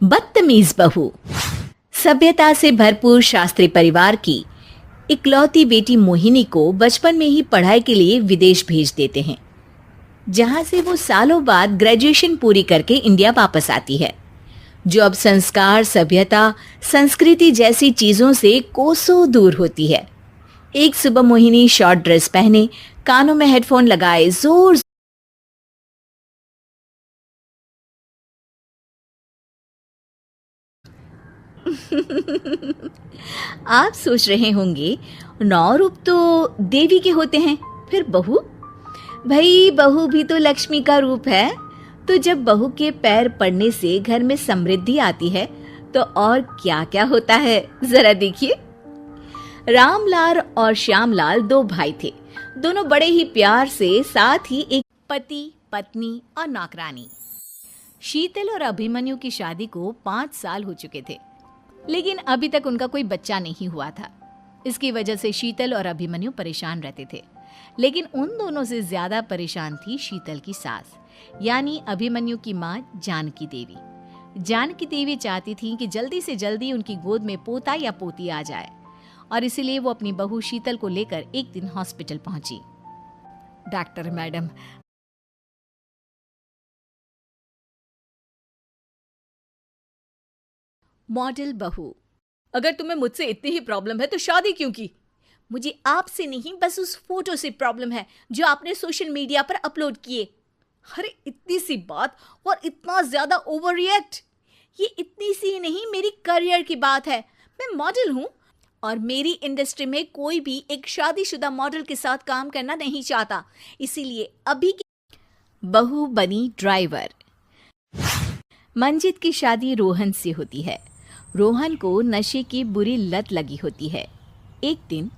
बदतमीज बहू। सभ्यता से भरपूर शास्त्री परिवार की इकलौती बेटी मोहिनी को बचपन में ही पढ़ाई के लिए विदेश भेज देते हैं, जहां से वो सालों बाद ग्रेजुएशन पूरी करके इंडिया वापस आती है, जो अब संस्कार, सभ्यता, संस्कृति जैसी चीजों से कोसों दूर होती है। एक सुबह मोहिनी शॉर्ट ड्रेस पहने, कानों में हेडफोन लगाए जोर आप सोच रहे होंगे, नौ रूप तो देवी के होते हैं, फिर बहू? भाई, बहू भी तो लक्ष्मी का रूप है। तो जब बहू के पैर पड़ने से घर में समृद्धि आती है, तो और क्या क्या होता है, जरा देखिए। रामलाल और श्यामलाल दो भाई थे। दोनों बड़े ही प्यार से, साथ ही एक पति, पत्नी और नौकरानी। शीतल और अभिमन्यु की शादी को 5 साल हो चुके थे, लेकिन अभी तक उनका कोई बच्चा नहीं हुआ था। इसकी वजह से शीतल और अभिमन्यु परेशान रहते थे, लेकिन उन दोनों से ज्यादा परेशान थी शीतल की सास, यानी अभिमन्यु की माँ जानकी देवी। जानकी देवी चाहती थी कि जल्दी से जल्दी उनकी गोद में पोता या पोती आ जाए, और इसीलिए वो अपनी बहू शीतल को लेकर एक दिन हॉस्पिटल पहुंची। डॉक्टर मैडम, मॉडल बहू, अगर तुम्हें मुझसे इतनी ही प्रॉब्लम है तो शादी क्यों की? मुझे आपसे नहीं, बस उस फोटो से प्रॉब्लम है जो आपने सोशल मीडिया पर अपलोड किए। अरे इतनी सी बात और इतना ज्यादा ओवर रिएक्ट? ये इतनी सी नहीं, मेरी करियर की बात है। मैं मॉडल हूँ, और मेरी इंडस्ट्री में कोई भी एक शादीशुदा मॉडल के साथ काम करना नहीं चाहता, इसीलिए अभी की बहू बनी ड्राइवर। मंजित की शादी रोहन से होती है। रोहन को नशे की बुरी लत लगी होती है। एक दिन,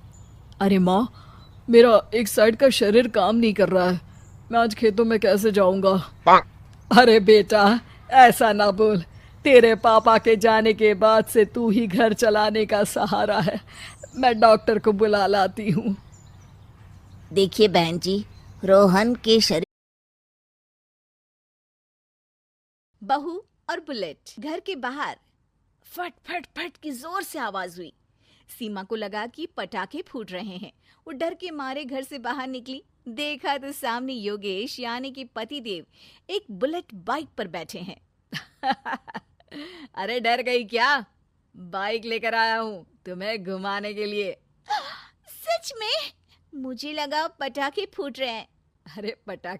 अरे माँ, मेरा एक साइड का शरीर काम नहीं कर रहा है, मैं आज खेतों में कैसे जाऊंगा? अरे बेटा, ऐसा ना बोल, तेरे पापा के जाने के बाद से तू ही घर चलाने का सहारा है। मैं डॉक्टर को बुला लाती हूँ। देखिए बहन जी, रोहन के शरीर। बहू और बुलेट। घर के बाहर फट फट फट की जोर से आवाज हुई। सीमा को लगा कि पटाखे फूट रहे हैं। वो डर के मारे घर से बाहर निकली। देखा तो सामने योगेश यानी कि पतिदेव एक बुलेट बाइक पर बैठे हैं। अरे डर गई क्या? बाइक लेकर आया हूँ तुम्हें घुमाने के लिए। सच में? मुझे लगा पटाखे फूट रहे हैं। अरे पटाखे